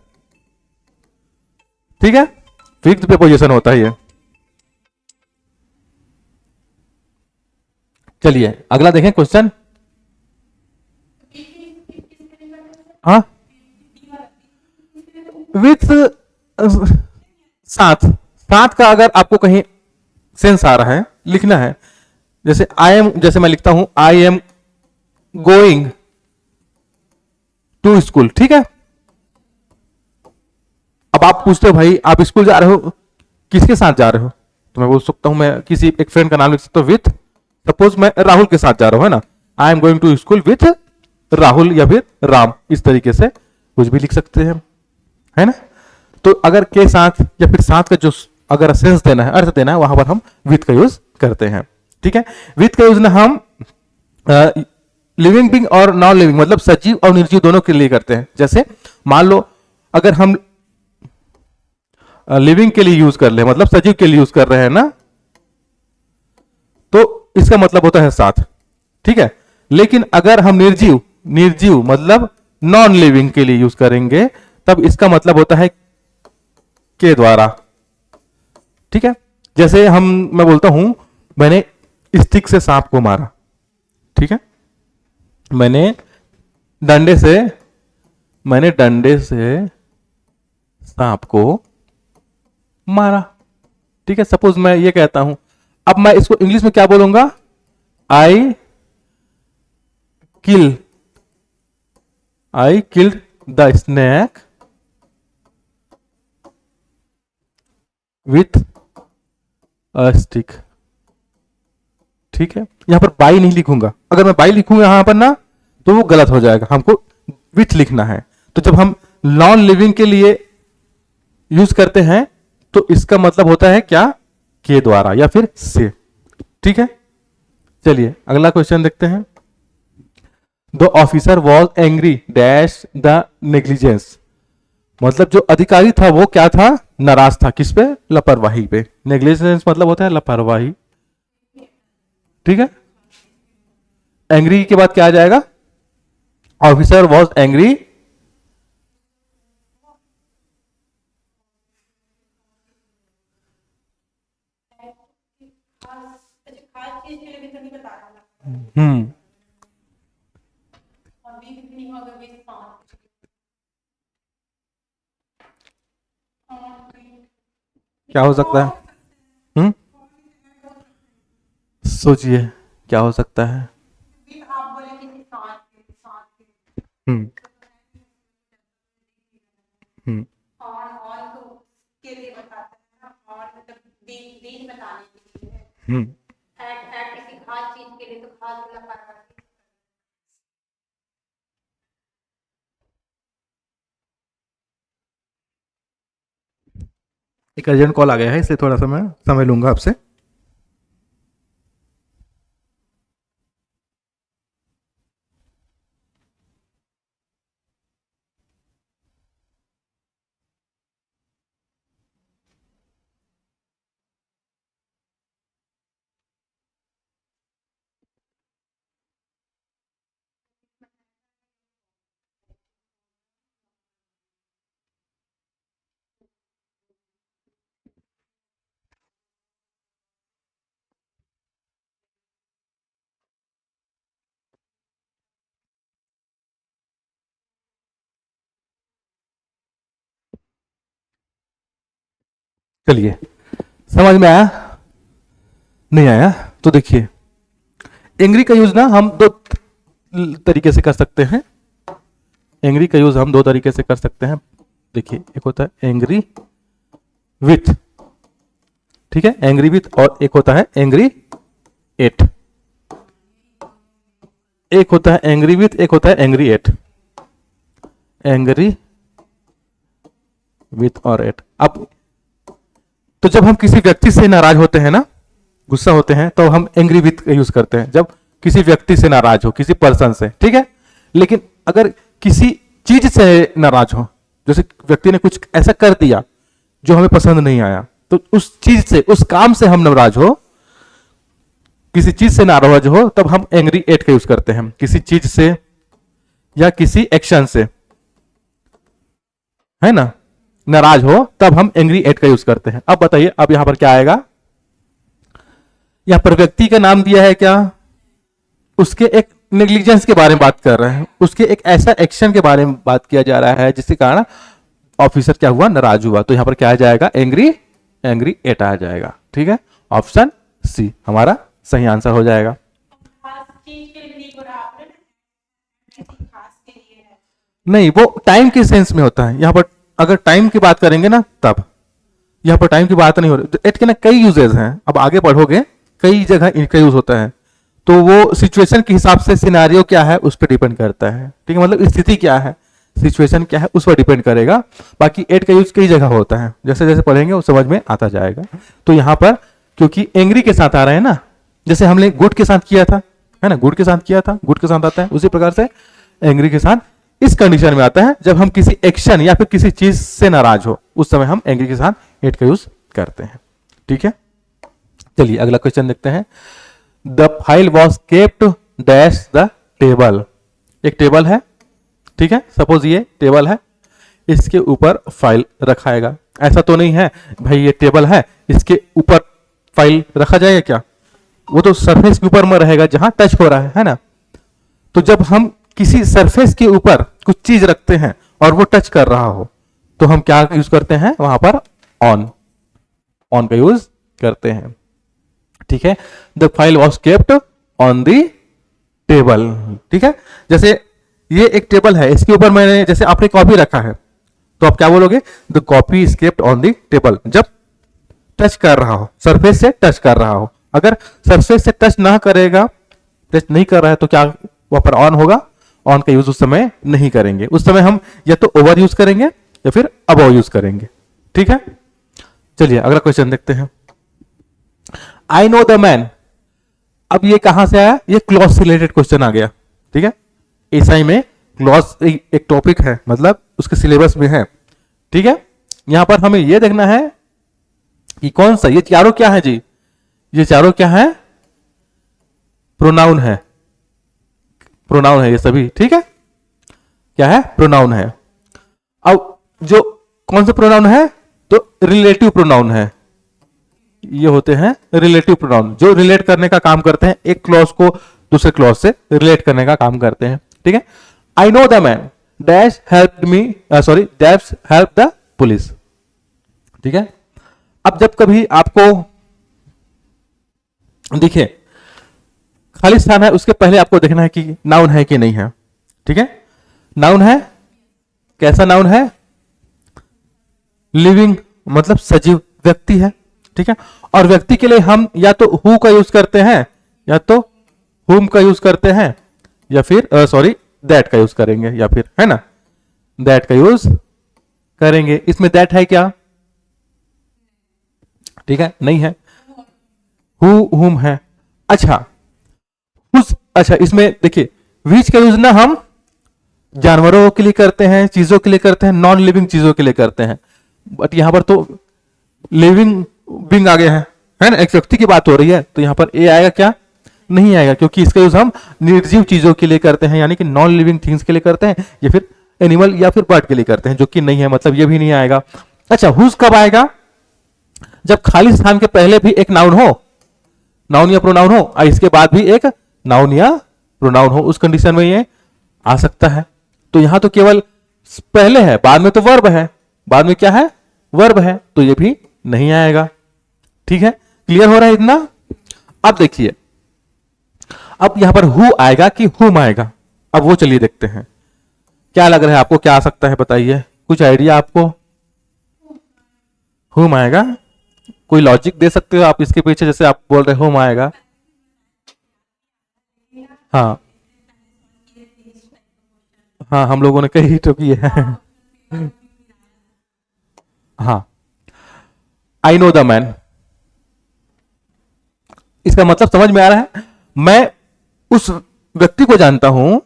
ठीक है, फिक्स्ड प्रीपोजिशन होता है ये। चलिए अगला देखें क्वेश्चन। हाँ, विथ साथ, साथ का अगर आपको कहीं सेंस आ रहा है, लिखना है, जैसे आई एम, जैसे मैं लिखता हूं I am going to school. ठीक है, अब आप पूछते हो भाई आप स्कूल जा रहे हो, किसके साथ जा रहे हो? तो मैं बोल सकता हूं, मैं किसी एक फ्रेंड का नाम लिख सकता हूं विथ, सपोज मैं राहुल के साथ जा रहा हूं, है ना, I am going to school with Rahul या फिर राम, इस तरीके से कुछ भी लिख सकते हैं, है ना। तो अगर के साथ या फिर साथ का जो अगर सेंस देना है, अर्थ देना है, वहां पर हम विथ का यूज करते हैं। ठीक है, विथ का यूज ना हम लिविंग बीइंग और नॉन लिविंग मतलब सजीव और निर्जीव दोनों के लिए करते हैं। जैसे मान लो अगर हम लिविंग के लिए यूज कर ले, मतलब सजीव के लिए यूज कर रहे हैं ना, तो इसका मतलब होता है साथ। ठीक है, लेकिन अगर हम निर्जीव, निर्जीव मतलब नॉन लिविंग के लिए यूज करेंगे, तब इसका मतलब होता है के द्वारा। ठीक है, जैसे मैं बोलता हूं मैंने स्टिक से सांप को मारा। ठीक है, मैंने डंडे से, मैंने डंडे से सांप को मारा। ठीक है, सपोज मैं ये कहता हूं, अब मैं इसको इंग्लिश में क्या बोलूंगा? I kill, I killed the snake with a stick. ठीक है, यहां पर बाई नहीं लिखूंगा, अगर मैं बाई लिखूंगा यहां पर ना तो वो गलत हो जाएगा, हमको विथ लिखना है। तो जब हम नॉन लिविंग के लिए यूज करते हैं तो इसका मतलब होता है क्या? के द्वारा या फिर से। ठीक है, चलिए अगला क्वेश्चन देखते हैं। The officer was angry dash the negligence, मतलब जो अधिकारी था वो क्या था? नाराज था, किस पे? लापरवाही पे। नेग्लिजेंस मतलब होता है लापरवाही। ठीक है, एंग्री के बाद क्या आ जाएगा? ऑफिसर वॉज एंग्री, हम्म, क्या हो सकता है? हम्म, सोचिए क्या हो सकता है? हम्म, हम्म, हम्म, एक अर्जेंट कॉल आ गया है इसलिए थोड़ा सा मैं समय लूंगा आपसे। चलिए, समझ में आया? नहीं आया तो देखिए, एंग्री का यूज ना हम दो तरीके से कर सकते हैं। एंग्री का यूज हम दो तरीके से कर सकते हैं। देखिए, एक होता है एंग्री विथ, ठीक है, एंग्री विथ, और एक होता है एंग्री एट। एक होता है एंग्री विथ, एक होता है एंग्री एट। एंग्री विथ और एट। अब तो जब हम किसी व्यक्ति से नाराज होते हैं ना, गुस्सा होते हैं, तो हम एंग्री विथ यूज करते हैं जब किसी व्यक्ति से नाराज हो, किसी पर्सन से, ठीक है। लेकिन अगर किसी चीज से नाराज हो, जैसे व्यक्ति ने कुछ ऐसा कर दिया जो हमें पसंद नहीं आया, तो उस चीज से, उस काम से हम नाराज हो, किसी चीज से नाराज हो, तब हम एंग्री एट का यूज करते हैं। किसी चीज से या किसी एक्शन से, है ना, नाराज हो, तब हम एंग्री एट का यूज करते हैं। अब बताइए, अब यहां पर क्या आएगा? यहां पर व्यक्ति का नाम दिया है क्या, उसके एक नेग्लिजेंस के बारे में बात कर रहे हैं, उसके एक ऐसा एक्शन के बारे में बात किया जा रहा है जिसके कारण ऑफिसर क्या हुआ, नाराज हुआ। तो यहां पर क्या आ जाएगा? एंग्री एट आ जाएगा, ठीक है। ऑप्शन सी हमारा सही आंसर हो जाएगा। नहीं, वो टाइम के सेंस में होता है। यहां पर अगर टाइम की बात करेंगे ना, तब यहां पर टाइम की बात नहीं हो रही। एट के ना कई यूजेस हैं, अब आगे पढ़ोगे, कई जगह इनका यूज होता है। तो वो सिचुएशन के हिसाब से, सिनेरियो क्या है उस पर डिपेंड करता है, ठीक है। मतलब स्थिति क्या है, सिचुएशन क्या है, उस पर डिपेंड करेगा। बाकी एट का यूज कई जगह होता है, जैसे जैसे पढ़ेंगे वो समझ में आता जाएगा। तो यहां पर क्योंकि एंग्री के साथ आ रहे हैं ना, जैसे हमने गुड के साथ किया था, है ना, गुड के साथ किया था, गुड के साथ आता है, उसी प्रकार से एंग्री के साथ इस कंडीशन में आता है जब हम किसी एक्शन या फिर किसी चीज से नाराज हो, उस समय हम एंग्री के साथ एट का यूज करते हैं, ठीक है। चलिए अगला क्वेश्चन देखते हैं। The file was kept dash the table. एक टेबल है, ठीक है, सपोज ये टेबल है, इसके ऊपर फाइल रखाएगा। ऐसा तो नहीं है भाई ये टेबल है, इसके ऊपर फाइल रखा जाएगा क्या? वो तो सरफेस के ऊपर में रहेगा जहां टच हो रहा है ना। तो जब हम किसी सरफेस के ऊपर कुछ चीज रखते हैं और वो टच कर रहा हो, तो हम क्या यूज करते हैं? वहां पर ऑन का यूज करते हैं, ठीक है। The file was kept on the table, ठीक है। जैसे ये एक टेबल है, इसके ऊपर मैंने, जैसे आपने कॉपी रखा है, तो आप क्या बोलोगे? The copy is kept on the table. जब टच कर रहा हो, सरफेस से टच कर रहा हो। अगर सरफेस से टच ना करेगा, टच नहीं कर रहा है, तो क्या वहां पर ऑन होगा? ऑन का यूज उस समय नहीं करेंगे। उस समय हम या तो ओवर यूज करेंगे या फिर अबव यूज करेंगे, ठीक है। चलिए अगला क्वेश्चन देखते हैं। I know the man. अब ये कहां से आया? ये क्लॉज से रिलेटेड क्वेश्चन आ गया, ठीक है। एसआई में क्लॉज एक टॉपिक है, मतलब उसके सिलेबस में है, ठीक है। यहां पर हमें यह देखना है कि कौन सा, ये चारों क्या है जी? ये चारों क्या है? प्रोनाउन है, प्रोनाउन है ये सभी, ठीक है। क्या है? प्रोनाउन है। अब जो कौन सा प्रोनाउन है? तो रिलेटिव प्रोनाउन है। ये होते हैं रिलेटिव प्रोनाउन, जो रिलेट करने का काम करते हैं, एक क्लॉज को दूसरे क्लॉज से रिलेट करने का काम करते हैं, ठीक है। I know the man dash help me, sorry dash help the police, ठीक है। अब जब कभी आपको देखिए खाली स्थान है, उसके पहले आपको देखना है कि नाउन है कि नहीं है, ठीक है। नाउन है, कैसा नाउन है? लिविंग, मतलब सजीव व्यक्ति है, ठीक है। और व्यक्ति के लिए हम या तो हु का यूज करते हैं, या तो हुम का यूज करते हैं, या फिर सॉरी दैट का यूज करेंगे, या फिर, है ना, दैट का यूज करेंगे। इसमें दैट है क्या? ठीक है, नहीं है। हु हुम है। अच्छा अच्छा, इसमें देखिए विच का यूज ना हम जानवरों के लिए करते हैं, चीजों के लिए करते हैं, नॉन लिविंग चीजों के लिए करते हैं। बट यहां पर तो लिविंग बिंग आ गया है ना, एक व्यक्ति की बात हो रही है, तो यहां पर ए आएगा क्या? नहीं आएगा, क्योंकि इसका यूज हम निर्जीव चीजों के लिए करते हैं, यानी कि नॉन लिविंग थिंग्स के लिए करते हैं, या फिर एनिमल या फिर बर्ड के लिए करते हैं, जो कि नहीं है, मतलब ये भी नहीं आएगा। अच्छा, हुज कब आएगा? जब खाली स्थान के पहले भी एक नाउन हो, नाउन या प्रोनाउन हो, और इसके बाद भी एक नाउन या प्रोनाउन हो, उस कंडीशन में ये आ सकता है। तो यहां तो केवल पहले है, बाद में तो वर्ब है, बाद में क्या है? वर्ब है, तो ये भी नहीं आएगा। ठीक है, क्लियर हो रहा है इतना? अब देखिए, अब यहां पर हु आएगा कि हुम आएगा, अब वो चलिए देखते हैं। क्या लग रहा है आपको, क्या आ सकता है बताइए, कुछ आइडिया आपको? हुम आएगा? कोई लॉजिक दे सकते हो आप इसके पीछे, जैसे आप बोल रहे हुम आएगा? हाँ हाँ, हम लोगों ने कई तो किए हैं। हाँ, आई नो द मैन, इसका मतलब समझ में आ रहा है? मैं उस व्यक्ति को जानता हूं,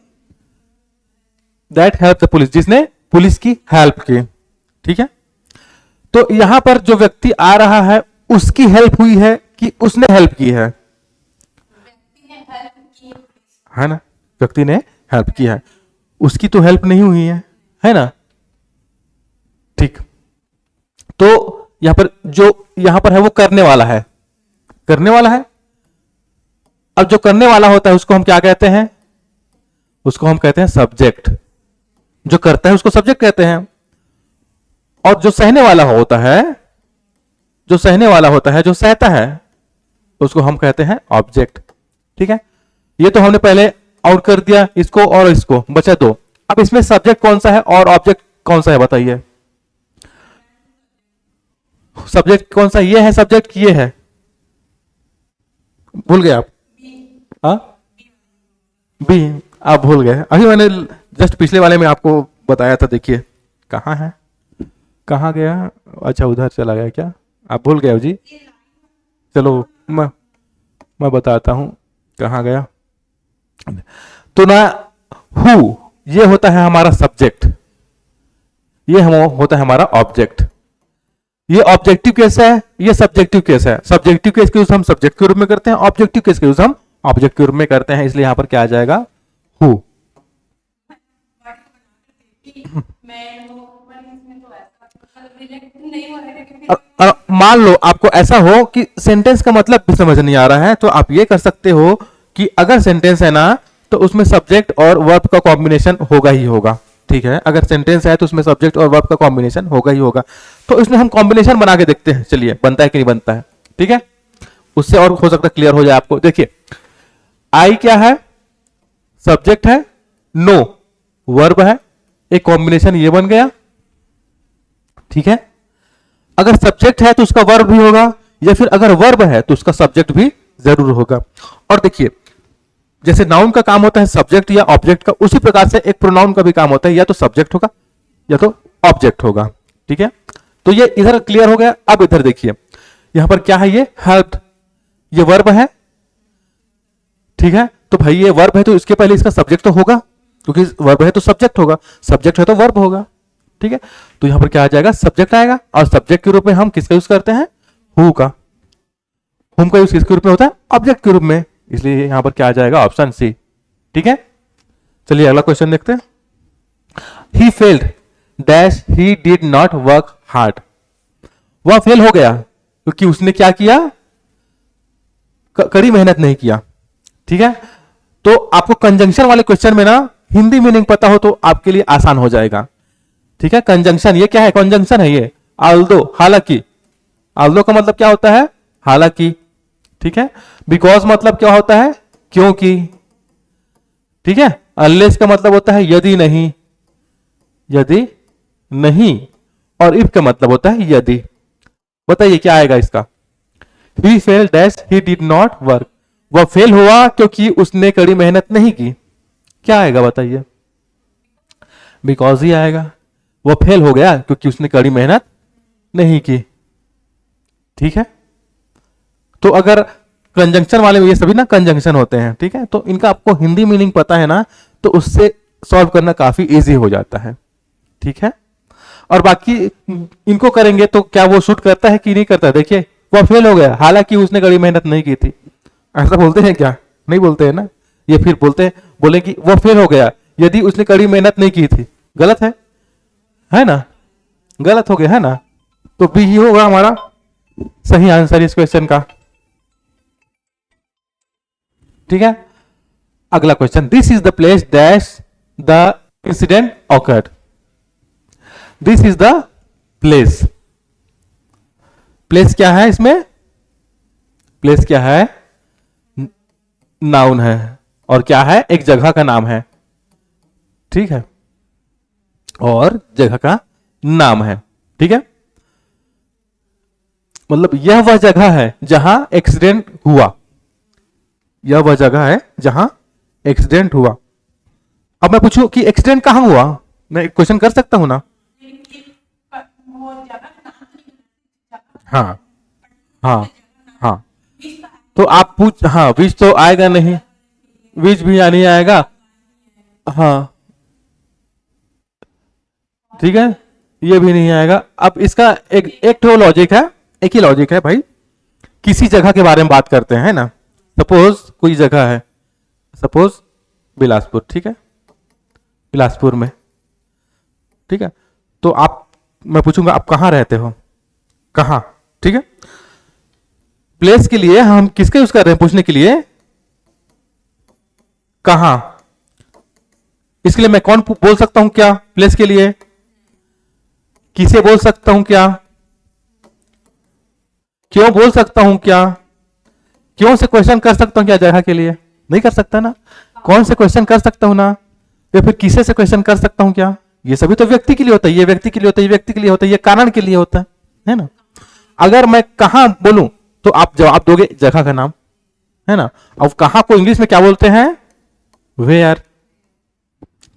दैट हेल्प द पुलिस, जिसने पुलिस की हेल्प की। ठीक है, तो यहां पर जो व्यक्ति आ रहा है उसकी हेल्प हुई है कि उसने हेल्प की है? है ना, व्यक्ति ने हेल्प की है, उसकी तो हेल्प नहीं हुई है ना? ठीक, तो यहां पर जो यहां पर है वो करने वाला है, करने वाला है। अब जो करने वाला होता है उसको हम क्या कहते हैं? उसको हम कहते हैं सब्जेक्ट। जो करता है उसको सब्जेक्ट कहते हैं, और जो सहने वाला होता है, जो सहने वाला होता है, जो सहता है, उसको हम कहते हैं ऑब्जेक्ट। ठीक है, ये तो हमने पहले आउट कर दिया इसको और इसको, बचा दो। अब इसमें सब्जेक्ट कौन सा है और ऑब्जेक्ट कौन सा है बताइए? सब्जेक्ट कौन सा, ये है सब्जेक्ट, ये है? भूल गए आप? हाँ, बी, आप भूल गए। अभी मैंने जस्ट पिछले वाले में आपको बताया था, देखिए कहाँ है, कहाँ गया? अच्छा, उधर चला गया क्या? आप भूल गए हो जी? चलो मैं बताता हूं कहाँ गया। तो ना, हु ये होता है हमारा सब्जेक्ट, ये हम होता है हमारा ऑब्जेक्ट। ये ऑब्जेक्टिव केस है, ये सब्जेक्टिव केस है। सब्जेक्टिव केस के यूज हम सब्जेक्ट के रूप में करते हैं, ऑब्जेक्टिव केस के यूज हम ऑब्जेक्ट के रूप में करते हैं, इसलिए यहां पर क्या आ जाएगा? हु। मान लो आपको ऐसा हो कि सेंटेंस का मतलब भी समझ नहीं आ रहा है, तो आप ये कर सकते हो कि अगर सेंटेंस है ना तो उसमें सब्जेक्ट और वर्ब का कॉम्बिनेशन होगा ही होगा। ठीक है, अगर सेंटेंस है तो उसमें सब्जेक्ट और वर्ब का कॉम्बिनेशन होगा ही होगा। तो इसमें हम कॉम्बिनेशन बना के देखते हैं, चलिए बनता है कि नहीं बनता है। ठीक है, उससे और हो सकता है क्लियर हो जाए आपको। देखिए, आई क्या है? सब्जेक्ट है, नो वर्ब है, एक कॉम्बिनेशन ये बन गया। ठीक है, अगर सब्जेक्ट है तो उसका वर्ब भी होगा, या फिर अगर वर्ब है तो उसका सब्जेक्ट भी जरूर होगा। और देखिए, जैसे नाउन का काम होता है सब्जेक्ट या ऑब्जेक्ट का, उसी प्रकार से एक प्रोनाउन का भी काम होता है, या तो सब्जेक्ट होगा या तो ऑब्जेक्ट होगा। ठीक है, तो ये इधर क्लियर हो गया। अब इधर देखिए, यहां पर क्या है? ये हेल्प, ये वर्ब है। ठीक है, तो भाई ये वर्ब है तो इसके पहले इसका सब्जेक्ट तो होगा, क्योंकि वर्ब है तो सब्जेक्ट होगा, सब्जेक्ट है तो वर्ब होगा। ठीक है, तो यहां पर क्या आ जाएगा? सब्जेक्ट आएगा, और सब्जेक्ट के रूप में हम किसका यूज करते हैं? हु का। हुम का यूज किसके रूप में होता है? ऑब्जेक्ट के रूप में, इसलिए यहां पर क्या आ जाएगा? Option C. ठीक है, चलिए अगला क्वेश्चन देखते हैं। He failed dash he did not work hard. वह फेल हो गया क्योंकि उसने क्या किया? कड़ी मेहनत नहीं किया। ठीक है, तो आपको कंजंक्शन वाले क्वेश्चन में ना हिंदी मीनिंग पता हो तो आपके लिए आसान हो जाएगा। ठीक है, कंजंक्शन ये क्या है? कंजंक्शन है ये, आल्दो, हालांकि। आल्दो का मतलब क्या होता है? हालांकि। ठीक है, बिकॉज मतलब क्या होता है? क्योंकि। ठीक है, अनलेस का मतलब होता है यदि नहीं, यदि नहीं, और इफ का मतलब होता है यदि। बताइए क्या आएगा इसका? He fail dash he did not work, वह फेल हुआ क्योंकि उसने कड़ी मेहनत नहीं की। क्या आएगा बताइए? बिकॉज ही आएगा। वह फेल हो गया क्योंकि उसने कड़ी मेहनत नहीं की। ठीक है, तो अगर कंजंक्शन वाले में, ये सभी ना कंजंक्शन होते हैं, ठीक है, तो इनका आपको हिंदी मीनिंग पता है ना, तो उससे सॉल्व करना काफी इजी हो जाता है। ठीक है, और बाकी इनको करेंगे तो क्या वो शूट करता है कि नहीं करता है? देखिए, वह फेल हो गया हालांकि उसने कड़ी मेहनत नहीं की थी, ऐसा बोलते हैं क्या? नहीं बोलते हैं ना। ये फिर बोलते हैं, बोले कि वह फेल हो गया यदि उसने कड़ी मेहनत नहीं की थी, गलत है ना? गलत हो गया है ना, तो बी ही होगा हमारा सही आंसर इस क्वेश्चन का। ठीक है, अगला question, this is the place dash the incident awkward. This is the place, place क्या है इसमें? प्लेस क्या है? नाउन है। और क्या है? एक जगह का नाम है। ठीक है, और जगह का नाम है। ठीक है, मतलब यह वह जगह है जहां एक्सीडेंट हुआ। यह वह जगह है जहां एक्सीडेंट हुआ। अब मैं पूछूं कि एक्सीडेंट कहां हुआ? मैं क्वेश्चन कर सकता हूं ना? हाँ हाँ हाँ, तो आप पूछ, हाँ बीज तो आएगा नहीं, बीज भी नहीं आएगा। हाँ ठीक है, ये भी नहीं आएगा। अब इसका एक तो लॉजिक है, एक ही लॉजिक है भाई। किसी जगह के बारे में बात करते हैं ना, सपोज कोई जगह है, सपोज बिलासपुर। ठीक है, बिलासपुर में, ठीक है, तो आप, मैं पूछूंगा आप कहां रहते हो, कहां। ठीक है, प्लेस के लिए हम किसका यूज कर रहे हैं पूछने के लिए? कहां। इसके लिए मैं कौन बोल सकता हूं क्या प्लेस के लिए? किसे बोल सकता हूं क्या? क्यों बोल सकता हूं क्या? क्यों से क्वेश्चन कर सकता हूं क्या जगह के लिए? नहीं कर सकता ना। कौन से क्वेश्चन कर सकता हूं ना, या फिर किसे से क्वेश्चन कर सकता हूं क्या? ये सभी तो व्यक्ति के लिए होता है, ये व्यक्ति के लिए होता है, ये व्यक्ति के लिए होता है, ये कारण के लिए होता है ना। अगर मैं कहां बोलूं तो आप जवाब दोगे जगह का नाम, है ना। अब कहां को इंग्लिश में क्या बोलते हैं? वेयर,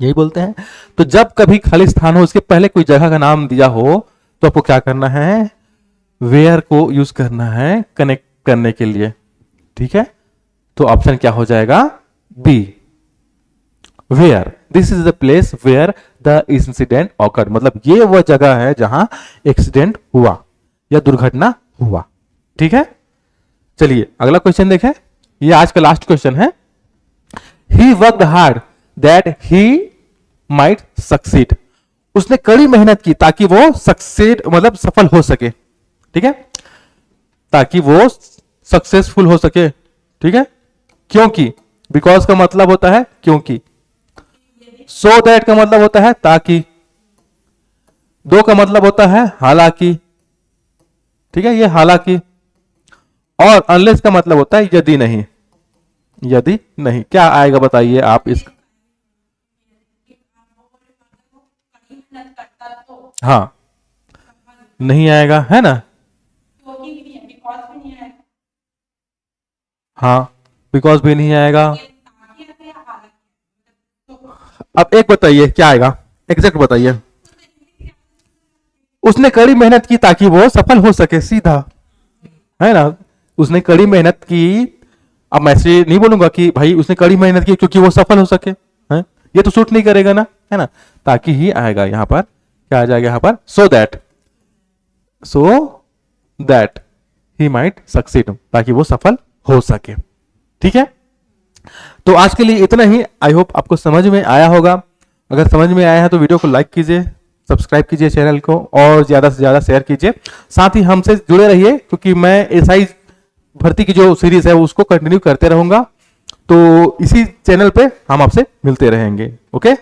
यही बोलते हैं। तो जब कभी खाली स्थान हो उसके पहले कोई जगह का नाम दिया हो तो आपको क्या करना है? वेयर को यूज करना है कनेक्ट करने के लिए। ठीक है, तो ऑप्शन क्या हो जाएगा? B, where. This is the place where the incident occurred, मतलब ये वह जगह है जहां एक्सीडेंट हुआ या दुर्घटना हुआ। ठीक है, चलिए अगला क्वेश्चन देखें। ये आज का लास्ट क्वेश्चन है। He worked hard that he might succeed, उसने कड़ी मेहनत की ताकि वो सक्सीड मतलब सफल हो सके। ठीक है, ताकि वो सक्सेसफुल हो सके। ठीक है, क्योंकि, बिकॉज का मतलब होता है क्योंकि, सो दैट का मतलब होता है ताकि, दो का मतलब होता है हालांकि। ठीक है, ये हालांकि, और अनलेस का मतलब होता है यदि नहीं। यदि नहीं क्या आएगा बताइए आप इस? हाँ, नहीं आएगा, है ना। हाँ, बिकॉज भी नहीं आएगा। अब एक बताइए क्या आएगा, एग्जैक्ट बताइए। उसने कड़ी मेहनत की ताकि वो सफल हो सके, सीधा, है ना। उसने कड़ी मेहनत की। अब मैं ऐसे नहीं बोलूंगा कि भाई उसने कड़ी मेहनत की क्योंकि वो सफल हो सके, है? ये तो सूट नहीं करेगा ना, है ना। ताकि ही आएगा यहां पर, क्या आ जाएगा यहां पर? So that he might succeed, ताकि वो सफल हो सके। ठीक है, तो आज के लिए इतना ही। आई होप आपको समझ में आया होगा। अगर समझ में आया है तो वीडियो को लाइक कीजिए, सब्सक्राइब कीजिए चैनल को, और ज्यादा से ज्यादा शेयर कीजिए। साथ ही हमसे जुड़े रहिए क्योंकि मैं एसआई भर्ती की जो सीरीज है उसको कंटिन्यू करते रहूंगा। तो इसी चैनल पे हम आपसे मिलते रहेंगे। ओके।